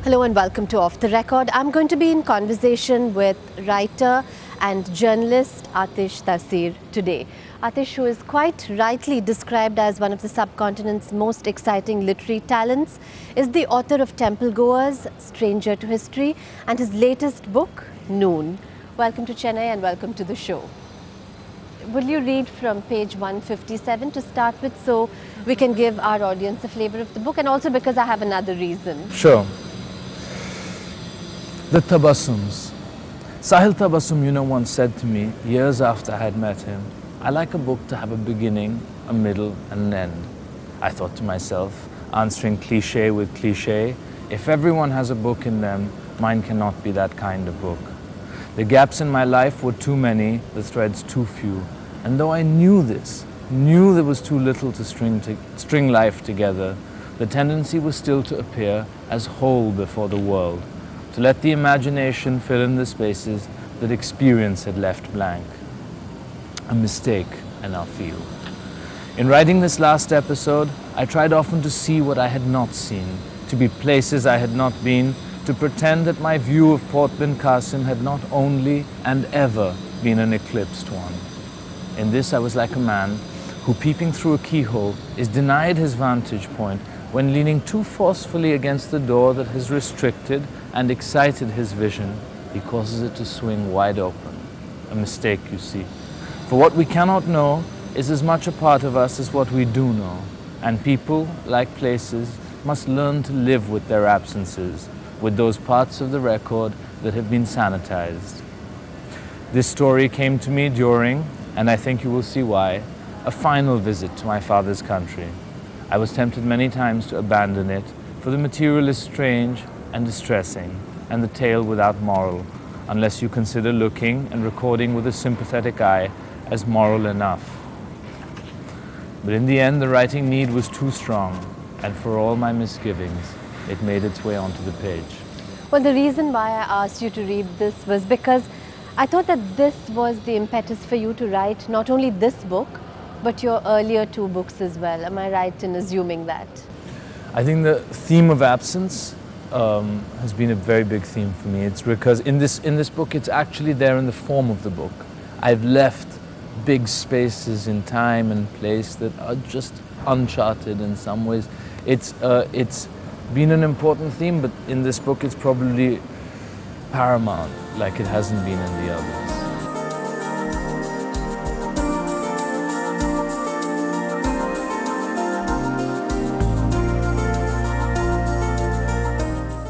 Hello and welcome to Off the Record. I'm going to be in conversation with writer and journalist Aatish Taseer today. Aatish, who is quite rightly described as one of the subcontinent's most exciting literary talents, is the author of Temple Goers, Stranger to History, and his latest book, Noon. Welcome to Chennai and welcome to the show. Will you read from page 157 to start with, so we can give our audience a flavor of the book, and also because I have another reason. Sure. The Tabassums. Sahil Tabassum, once said to me, years after I had met him, I like a book to have a beginning, a middle, and an end. I thought to myself, answering cliche with cliche, if everyone has a book in them, mine cannot be that kind of book. The gaps in my life were too many, the threads too few. And though I knew this, knew there was too little to string life together, the tendency was still to appear as whole before the world, to let the imagination fill in the spaces that experience had left blank. A mistake, I now feel. In writing this last episode, I tried often to see what I had not seen, to be places I had not been, to pretend that my view of Port Bin Qasim had not only and ever been an eclipsed one. In this I was like a man who, peeping through a keyhole, is denied his vantage point when leaning too forcefully against the door that has restricted and excited his vision, he causes it to swing wide open. A mistake, you see. For what we cannot know is as much a part of us as what we do know. And people, like places, must learn to live with their absences, with those parts of the record that have been sanitized. This story came to me during, and I think you will see why, a final visit to my father's country. I was tempted many times to abandon it, for the material is strange and distressing, and the tale without moral, unless you consider looking and recording with a sympathetic eye as moral enough. But in the end, the writing need was too strong, and for all my misgivings, it made its way onto the page. Well, the reason why I asked you to read this was because I thought that this was the impetus for you to write not only this book, but your earlier two books as well. Am I right in assuming that? I think the theme of absence has been a very big theme for me. It's because in this book, it's actually there in the form of the book. I've left big spaces in time and place that are just uncharted in some ways. It's been an important theme, but in this book it's probably paramount, like it hasn't been in the others.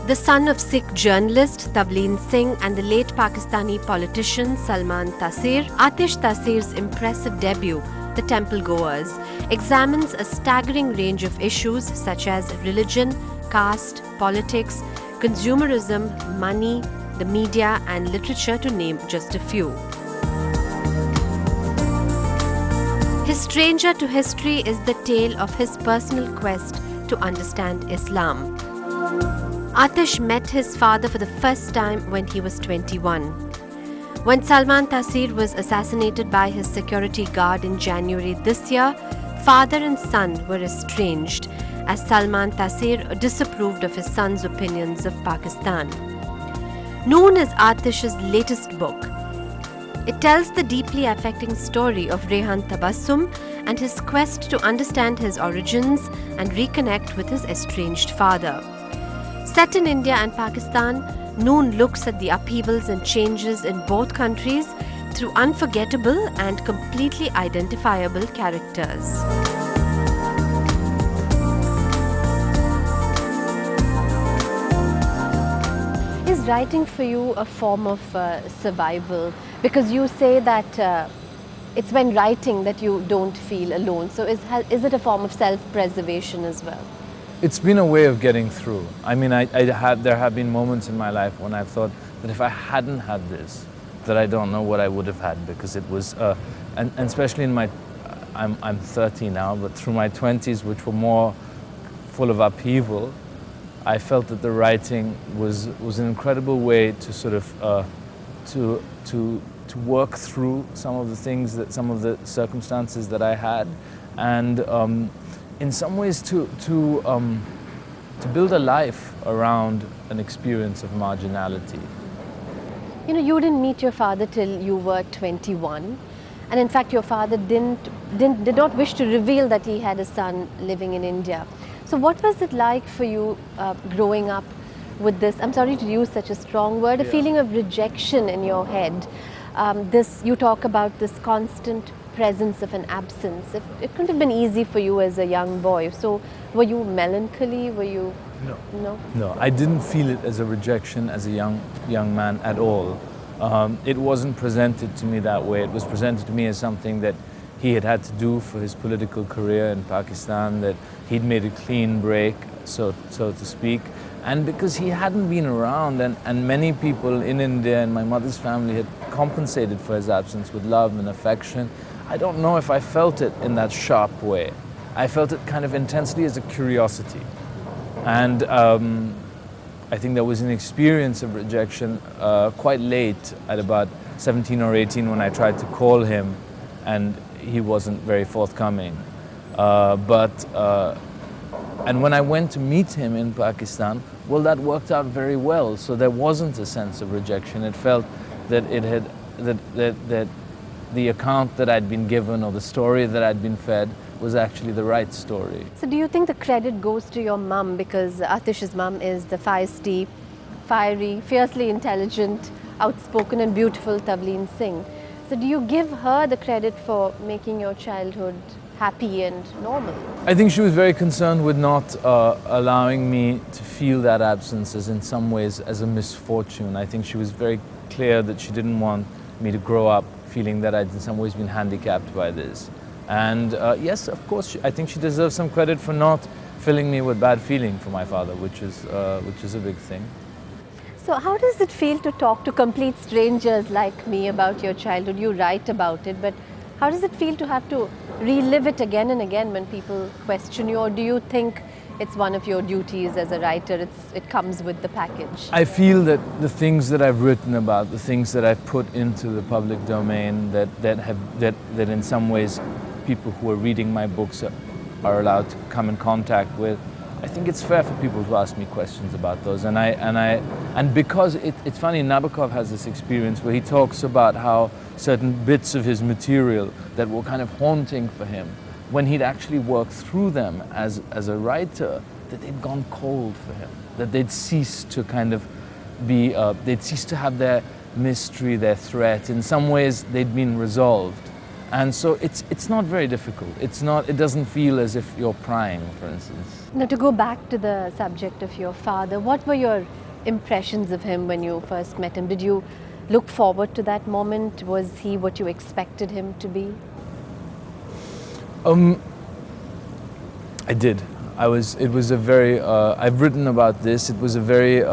The son of Sikh journalist Tavleen Singh and the late Pakistani politician Salman Taseer, Aatish Taseer's impressive debut, The Temple Goers, examines a staggering range of issues such as religion, caste, politics, consumerism, money, the media and literature, to name just a few. His Stranger to History is the tale of his personal quest to understand Islam. Aatish met his father for the first time when he was 21. When Salman Taseer was assassinated by his security guard in January this year, father and son were estranged as Salman Taseer disapproved of his son's opinions of Pakistan. Noon is Aatish's latest book. It tells the deeply affecting story of Rehan Tabassum and his quest to understand his origins and reconnect with his estranged father. Set in India and Pakistan, Noon looks at the upheavals and changes in both countries through unforgettable and completely identifiable characters. Is writing for you a form of survival? Because you say that it's when writing that you don't feel alone. So is it a form of self-preservation as well? It's been a way of getting through. I mean, there have been moments in my life when I've thought that if I hadn't had this, that I don't know what I would have had, because it was, and especially in my, I'm 30 now, but through my 20s, which were more full of upheaval, I felt that the writing was an incredible way to sort of, to work through some of the circumstances that I had, and in some ways to to build a life around an experience of marginality. You know, you didn't meet your father till you were 21. And in fact, your father did not wish to reveal that he had a son living in India. So what was it like for you growing up with this, I'm sorry to use such a strong word, a feeling of rejection in your head? You talk about this constant presence of an absence. It couldn't have been easy for you as a young boy. So were you melancholy? Were you... No. No, I didn't feel it as a rejection as a young man at all. It wasn't presented to me that way. It was presented to me as something that he had to do for his political career in Pakistan, that he'd made a clean break, so to speak. And because he hadn't been around, and many people in India and my mother's family had compensated for his absence with love and affection, I don't know if I felt it in that sharp way. I felt it kind of intensely as a curiosity. And I think there was an experience of rejection quite late, at about 17 or 18, when I tried to call him and he wasn't very forthcoming. And when I went to meet him in Pakistan, well, that worked out very well. So there wasn't a sense of rejection. It felt that that the account that I'd been given, or the story that I'd been fed, was actually the right story. So do you think the credit goes to your mum, because Aatish's mum is the feisty, fiery, fiercely intelligent, outspoken and beautiful Tavleen Singh? So do you give her the credit for making your childhood happy and normal? I think she was very concerned with not allowing me to feel that absence as, in some ways, as a misfortune. I think she was very clear that she didn't want me to grow up feeling that I'd in some ways been handicapped by this. And yes, of course, I think she deserves some credit for not filling me with bad feeling for my father, which is a big thing. So how does it feel to talk to complete strangers like me about your childhood? You write about it, but how does it feel to have to relive it again and again when people question you? Or do you think it's one of your duties as a writer, it comes with the package? I feel that the things that I've written about, the things that I've put into the public domain, that in some ways people who are reading my books are allowed to come in contact with, I think it's fair for people to ask me questions about those. And because it's funny, Nabokov has this experience where he talks about how certain bits of his material that were kind of haunting for him, when he'd actually worked through them as a writer, that they'd gone cold for him, that they'd ceased to kind of be, they'd ceased to have their mystery, their threat. In some ways, they'd been resolved. And so it's not very difficult. It doesn't feel as if you're prying, for instance. Now, to go back to the subject of your father, what were your impressions of him when you first met him? Did you look forward to that moment? Was he what you expected him to be? I did. It was a very. I've written about this. It was a very.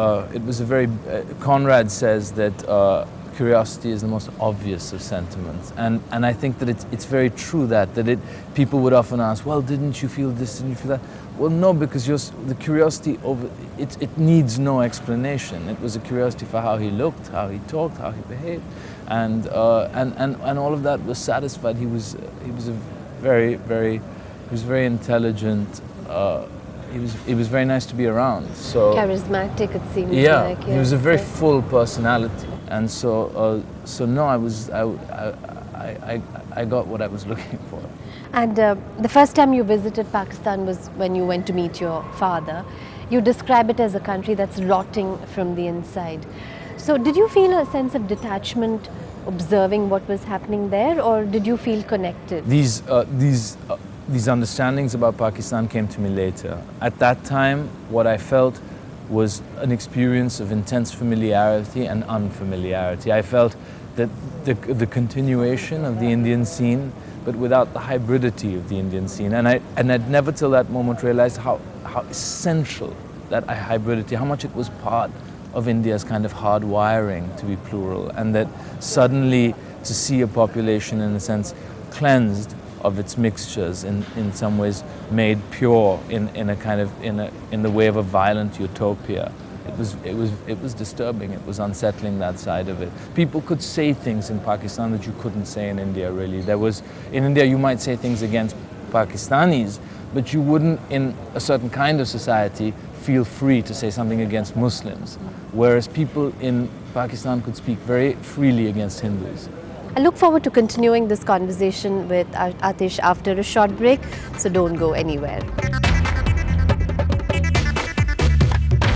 Conrad says that curiosity is the most obvious of sentiments, and I think that it's very true that people would often ask, well, didn't you feel this? Didn't you feel that? Well, no, because the curiosity it needs no explanation. It was a curiosity for how he looked, how he talked, how he behaved, and all of that was satisfied. He was very intelligent. It was very nice to be around. So charismatic, it seems like. Yeah, he was a very full personality, and so no, I got what I was looking for. And the first time you visited Pakistan was when you went to meet your father. You describe it as a country that's rotting from the inside. So did you feel a sense of detachment observing what was happening there, or did you feel connected? These understandings about Pakistan came to me later. At that time, what I felt was an experience of intense familiarity and unfamiliarity. I felt that the continuation of the Indian scene, but without the hybridity of the Indian scene. And I'd never till that moment realized how essential that hybridity, how much it was part of India's kind of hard wiring to be plural, and that suddenly to see a population, in a sense, cleansed of its mixtures, in some ways made pure in the way of a violent utopia. It was disturbing. It was unsettling, that side of it. People could say things in Pakistan that you couldn't say in India. Really, in India you might say things against Pakistanis, but you wouldn't, in a certain kind of society, feel free to say something against Muslims, whereas people in Pakistan could speak very freely against Hindus. I look forward to continuing this conversation with Aatish after a short break, so don't go anywhere.